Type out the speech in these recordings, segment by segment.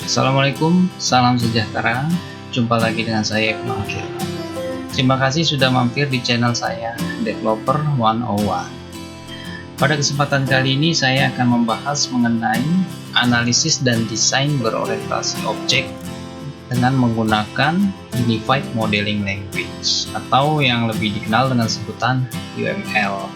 Assalamualaikum, salam sejahtera. Jumpa lagi dengan saya Ibnu Akhil. Terima kasih sudah mampir di channel saya, Developer 101. Pada kesempatan kali ini saya akan membahas mengenai analisis dan desain berorientasi objek dengan menggunakan Unified Modeling Language atau yang lebih dikenal dengan sebutan UML.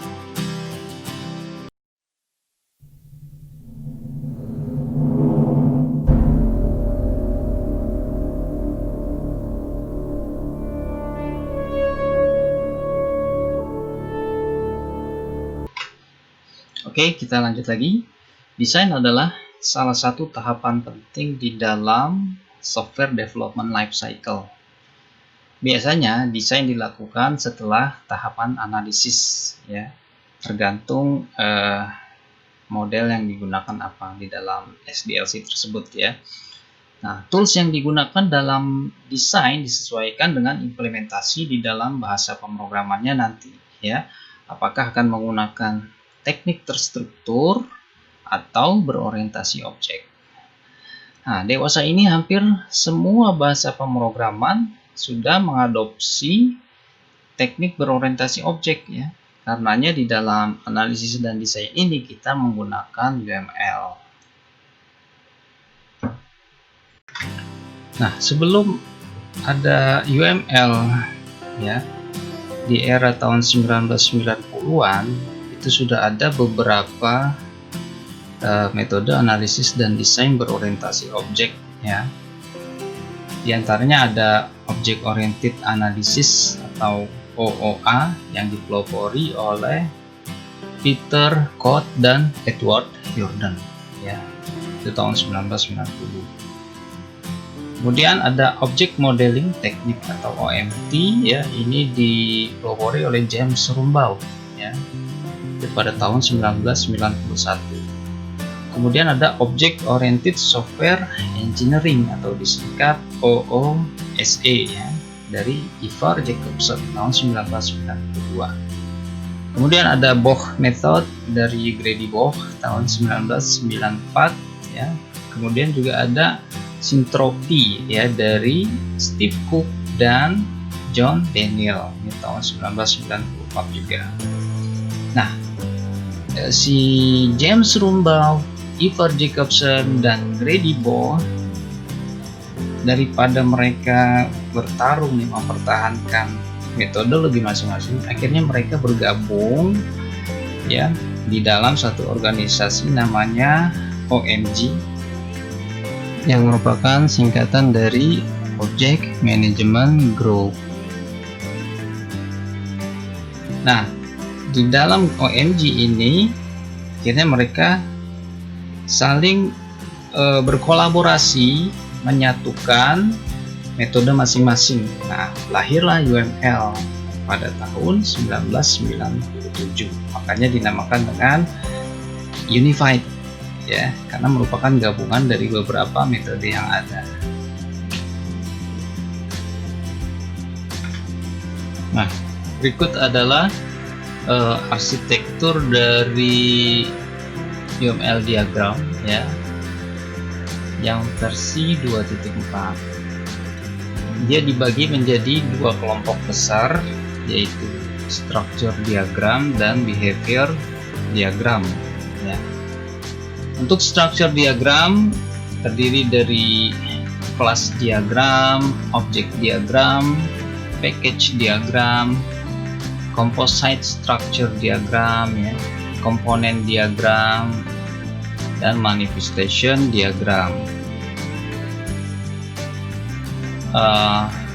Oke, kita lanjut lagi. Desain adalah salah satu tahapan penting di dalam software development lifecycle. Biasanya desain dilakukan setelah tahapan analisis, ya, tergantung model yang digunakan apa di dalam SDLC tersebut, ya. Nah, tools yang digunakan dalam desain disesuaikan dengan implementasi di dalam bahasa pemrogramannya nanti, ya. Apakah akan menggunakan teknik terstruktur atau berorientasi objek. Nah, dewasa ini hampir semua bahasa pemrograman sudah mengadopsi teknik berorientasi objek, ya. Karenanya di dalam analisis dan desain ini kita menggunakan UML. Nah, sebelum ada UML, ya, di era tahun 1990-an itu sudah ada beberapa metode analisis dan desain berorientasi objek, ya. Di antaranya ada Object Oriented Analysis atau OOA yang dipelopori oleh Peter Codd dan Edward Yourdon, ya. Itu tahun 1990. Kemudian ada Object Modeling Technique atau OMT, ya. Ini dipelopori oleh James Rumbaugh, ya, pada tahun 1991. Kemudian ada Object Oriented Software Engineering atau disingkat OOSE, ya, dari Ivar Jacobson tahun 1992. Kemudian ada Boch Method dari Grady Boch tahun 1994, ya. Kemudian juga ada Syntropy, ya, dari Steve Cook dan John Daniel ini tahun 1994 juga. Nah, si James Rumbaugh, Ivar Jacobson, dan Grady Boch, daripada mereka bertarung mempertahankan metodologi masing-masing, akhirnya mereka bergabung, ya, di dalam satu organisasi namanya OMG, yang merupakan singkatan dari Object Management Group. Nah, di dalam OMG ini akhirnya mereka saling berkolaborasi menyatukan metode masing-masing. Nah, lahirlah UML pada tahun 1997. Makanya dinamakan dengan Unified, ya, karena merupakan gabungan dari beberapa metode yang ada. Nah, berikut adalah arsitektur dari UML diagram, ya, yang versi 2.4. Dia dibagi menjadi dua kelompok besar, yaitu structure diagram dan behavior diagram, ya. Untuk structure diagram terdiri dari class diagram, object diagram, package diagram, composite structure diagram, ya, komponen diagram, dan manifestation diagram.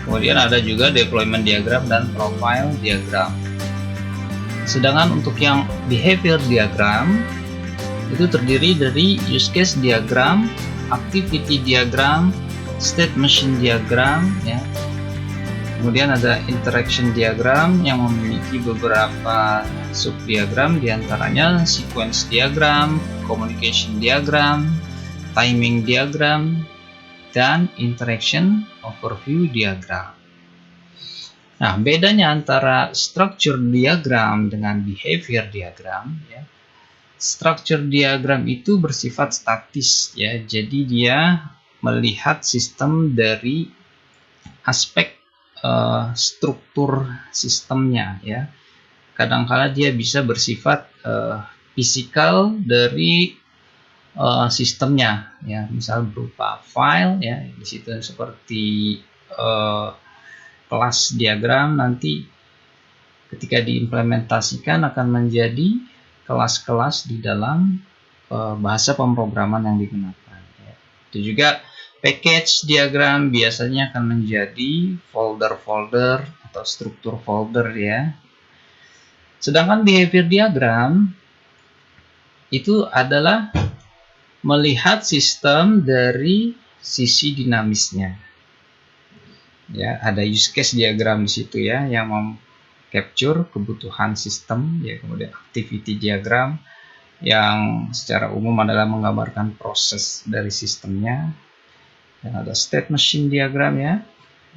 Kemudian ada juga deployment diagram dan profile diagram. Sedangkan untuk yang behavior diagram itu terdiri dari use case diagram, activity diagram, state machine diagram, ya. Kemudian ada interaction diagram yang memiliki beberapa subdiagram, diantaranya sequence diagram, communication diagram, timing diagram, dan interaction overview diagram. Nah, bedanya antara structure diagram dengan behavior diagram, ya. Structure diagram itu bersifat statis, ya. Jadi dia melihat sistem dari aspek struktur sistemnya ya. Kadang-kala dia bisa bersifat fisikal dari sistemnya ya, misal berupa file ya, di situ seperti kelas diagram, nanti ketika diimplementasikan akan menjadi kelas-kelas di dalam bahasa pemrograman yang digunakan ya. Itu juga package diagram biasanya akan menjadi folder-folder atau struktur folder ya. Sedangkan behavior diagram itu adalah melihat sistem dari sisi dinamisnya. Ya, ada use case diagram di situ ya yang capture kebutuhan sistem ya, kemudian activity diagram yang secara umum adalah menggambarkan proses dari sistemnya, dan ada state machine diagram ya,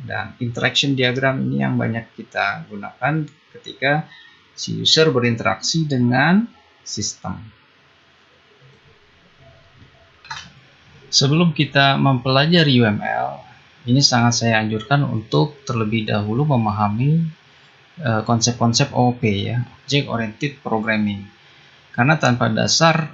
dan interaction diagram ini yang banyak kita gunakan ketika si user berinteraksi dengan sistem. Sebelum kita mempelajari UML, ini sangat saya anjurkan untuk terlebih dahulu memahami konsep-konsep OOP ya, Object Oriented Programming. Karena tanpa dasar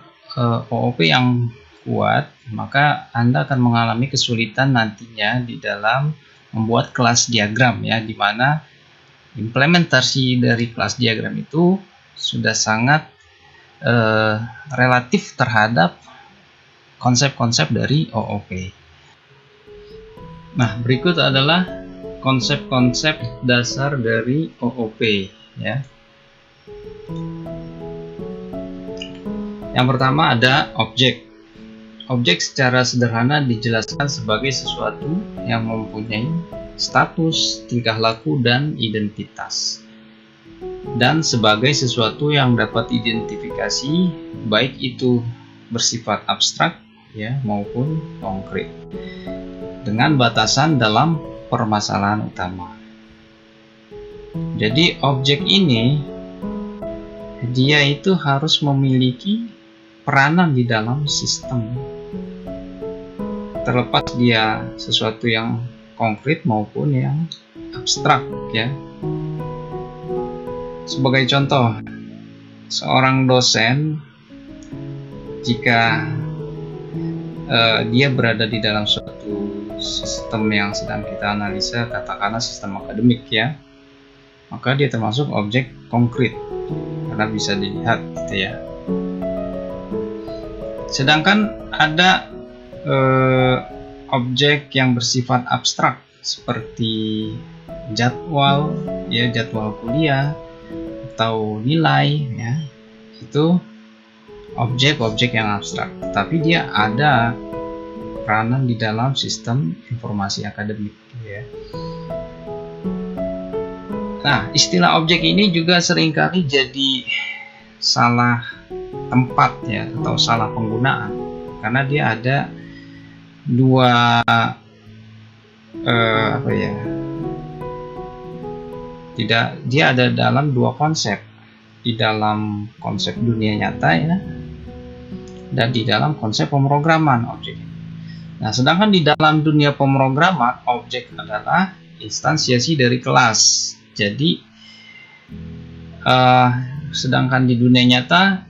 OOP yang kuat, maka Anda akan mengalami kesulitan nantinya di dalam membuat kelas diagram ya, di mana implementasi dari kelas diagram itu sudah sangat relatif terhadap konsep-konsep dari OOP. Nah, berikut adalah konsep-konsep dasar dari OOP ya. Yang pertama ada objek. Objek secara sederhana dijelaskan sebagai sesuatu yang mempunyai status, tingkah laku, dan identitas. Dan sebagai sesuatu yang dapat identifikasi, baik itu bersifat abstrak ya maupun konkret, dengan batasan dalam permasalahan utama. Jadi objek ini dia itu harus memiliki peranan di dalam sistem, terlepas dia sesuatu yang konkret maupun yang abstrak ya. Sebagai contoh, seorang dosen jika dia berada di dalam suatu sistem yang sedang kita analisa, katakanlah sistem akademik ya, maka dia termasuk objek konkret karena bisa dilihat gitu ya. Sedangkan ada objek yang bersifat abstrak seperti jadwal ya, jadwal kuliah atau nilai ya, itu objek-objek yang abstrak, tapi dia ada peranan di dalam sistem informasi akademik ya. Nah, istilah objek ini juga seringkali jadi salah tempat ya, atau salah penggunaan, karena dia ada dua dia ada dalam dua konsep, di dalam konsep dunia nyata ya, dan di dalam konsep pemrograman objek. Nah, sedangkan di dalam dunia pemrograman, objek adalah instansiasi dari kelas. Jadi, sedangkan di dunia nyata,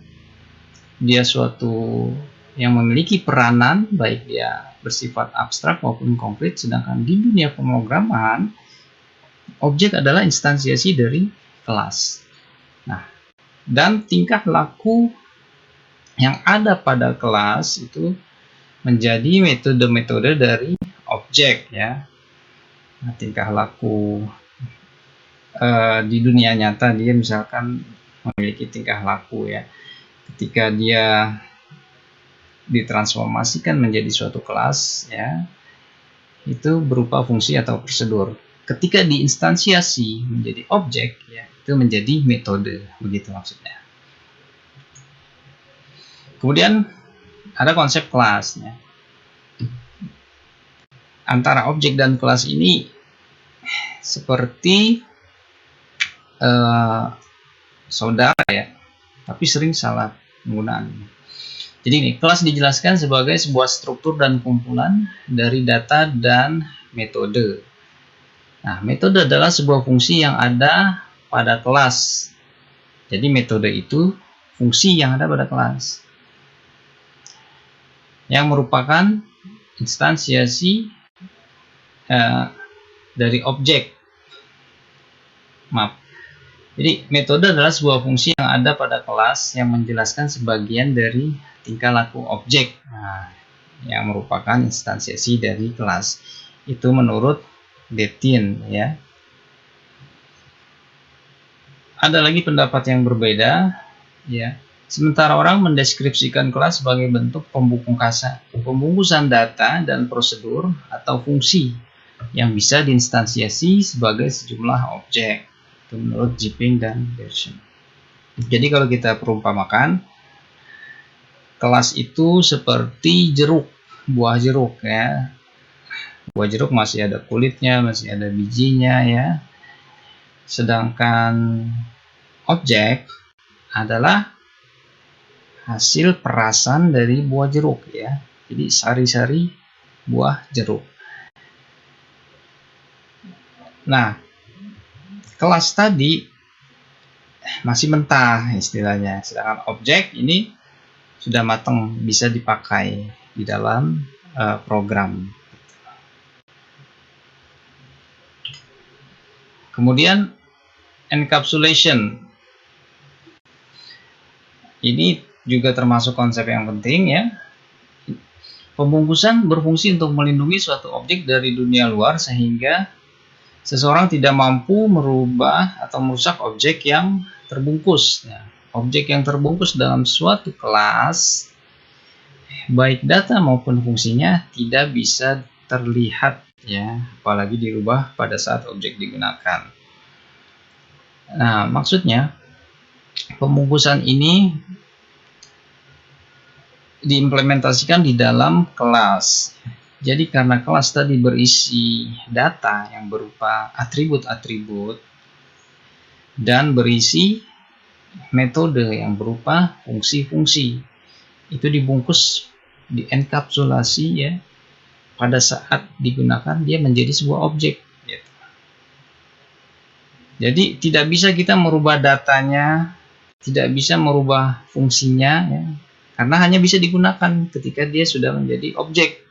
dia suatu yang memiliki peranan, baik dia bersifat abstrak maupun konkret. Sedangkan di dunia pemrograman, objek adalah instansiasi dari kelas. Nah, dan tingkah laku yang ada pada kelas itu menjadi metode-metode dari objek ya. Nah, tingkah laku di dunia nyata, dia misalkan memiliki tingkah laku ya, ketika dia ditransformasikan menjadi suatu kelas ya, itu berupa fungsi atau prosedur. Ketika diinstansiasi menjadi objek ya, itu menjadi metode, begitu maksudnya. Kemudian ada konsep kelas ya. Antara objek dan kelas ini seperti saudara ya, tapi sering salah penggunaan. Jadi ini kelas dijelaskan sebagai sebuah struktur dan kumpulan dari data dan metode. Nah, metode adalah sebuah fungsi yang ada pada kelas. Jadi metode itu fungsi yang ada pada kelas, yang merupakan instansiasi dari objek. Maaf. Jadi metode adalah sebuah fungsi yang ada pada kelas yang menjelaskan sebagian dari tingkah laku objek. Nah, yang merupakan instansiasi dari kelas. Itu menurut Detin, ya. Ada lagi pendapat yang berbeda, ya. Sementara orang mendeskripsikan kelas sebagai bentuk pembungkusan data dan prosedur atau fungsi yang bisa diinstansiasi sebagai sejumlah objek. Itu menurut Jipping dan Gershon. Jadi kalau kita perumpamakan, kelas itu seperti jeruk, buah jeruk, ya. Buah jeruk masih ada kulitnya, masih ada bijinya, ya. Sedangkan objek adalah hasil perasan dari buah jeruk, ya. Jadi sari-sari buah jeruk. Nah, kelas tadi masih mentah istilahnya, sedangkan objek ini sudah matang, bisa dipakai di dalam program. Kemudian encapsulation. Ini juga termasuk konsep yang penting, ya. Pembungkusan berfungsi untuk melindungi suatu objek dari dunia luar sehingga seseorang tidak mampu merubah atau merusak objek yang terbungkus. Ya, objek yang terbungkus dalam suatu kelas, baik data maupun fungsinya, tidak bisa terlihat, ya, apalagi dirubah pada saat objek digunakan. Nah, maksudnya pembungkusan ini diimplementasikan di dalam kelas. Jadi karena kelas tadi berisi data yang berupa atribut-atribut dan berisi metode yang berupa fungsi-fungsi, itu dibungkus, dienkapsulasi, ya. Pada saat digunakan dia menjadi sebuah objek, gitu. Jadi tidak bisa kita merubah datanya, tidak bisa merubah fungsinya, ya, karena hanya bisa digunakan ketika dia sudah menjadi objek.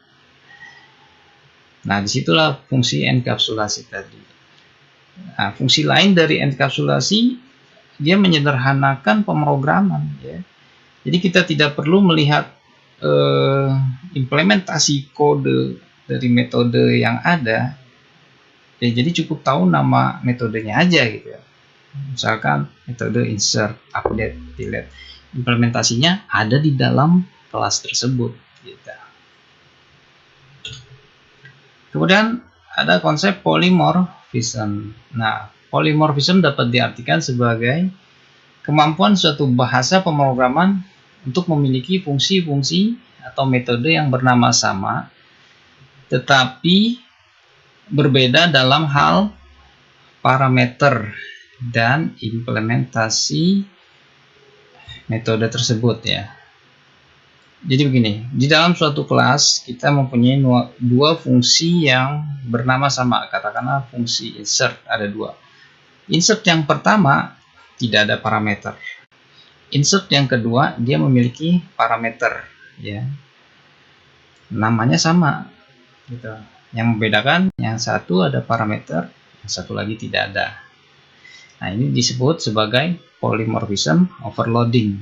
Nah, disitulah fungsi enkapsulasi tadi. Nah, fungsi lain dari enkapsulasi, dia menyederhanakan pemrograman, ya. Jadi kita tidak perlu melihat implementasi kode dari metode yang ada, ya. Jadi cukup tahu nama metodenya aja, gitu, ya. Misalkan metode insert, update, delete. Implementasinya ada di dalam kelas tersebut, gitu. Kemudian ada konsep polymorphism. Nah, polymorphism dapat diartikan sebagai kemampuan suatu bahasa pemrograman untuk memiliki fungsi-fungsi atau metode yang bernama sama, tetapi berbeda dalam hal parameter dan implementasi metode tersebut, ya. Jadi begini, di dalam suatu kelas kita mempunyai dua fungsi yang bernama sama. Katakanlah fungsi insert ada dua. Insert yang pertama tidak ada parameter. Insert yang kedua dia memiliki parameter, ya. Namanya sama, gitu. Yang membedakan yang satu ada parameter, yang satu lagi tidak ada. Nah, ini disebut sebagai polymorphism overloading.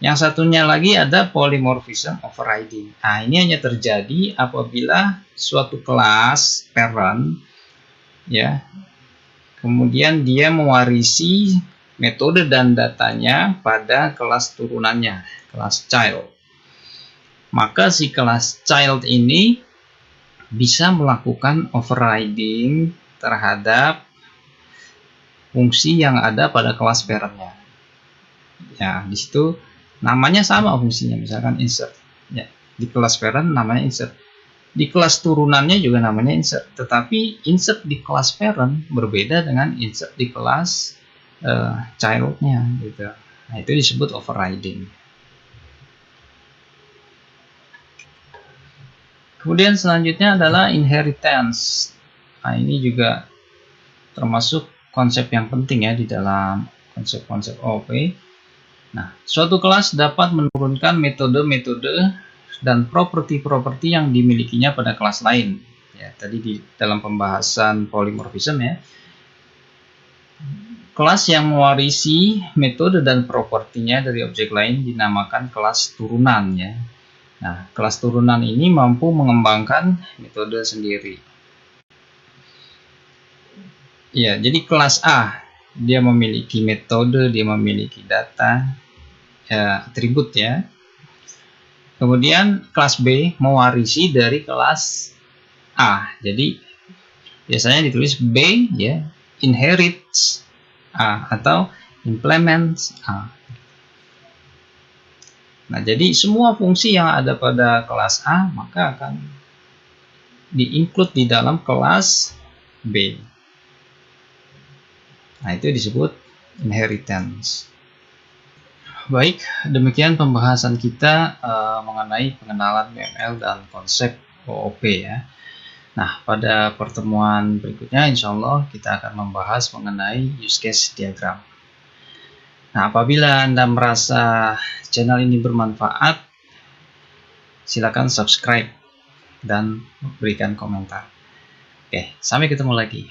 Yang satunya lagi ada polymorphism overriding. Nah, ini hanya terjadi apabila suatu kelas parent, ya, kemudian dia mewarisi metode dan datanya pada kelas turunannya, kelas child. Maka si kelas child ini bisa melakukan overriding terhadap fungsi yang ada pada kelas parentnya. Ya, di situ namanya sama fungsinya, misalkan insert, ya. Di kelas parent namanya insert, di kelas turunannya juga namanya insert, tetapi insert di kelas parent berbeda dengan insert di kelas childnya, gitu. Nah, itu disebut overriding. Kemudian selanjutnya adalah inheritance. Nah, ini juga termasuk konsep yang penting ya di dalam konsep-konsep OOP. Nah, suatu kelas dapat menurunkan metode-metode dan properti-properti yang dimilikinya pada kelas lain. Ya, tadi di dalam pembahasan polymorphism ya. Kelas yang mewarisi metode dan propertinya dari objek lain dinamakan kelas turunan ya. Nah, kelas turunan ini mampu mengembangkan metode sendiri. Ya, jadi kelas A dia memiliki metode, dia memiliki data, ya, atribut ya. Kemudian kelas B mewarisi dari kelas A. Jadi biasanya ditulis B ya, inherits A atau implements A. Nah, jadi semua fungsi yang ada pada kelas A maka akan di-include di dalam kelas B. Nah, itu disebut inheritance. Baik, demikian pembahasan kita mengenai pengenalan UML dan konsep OOP ya. Nah, pada pertemuan berikutnya insya Allah kita akan membahas mengenai use case diagram. Nah, apabila Anda merasa channel ini bermanfaat, silakan subscribe dan berikan komentar. Oke, sampai ketemu lagi.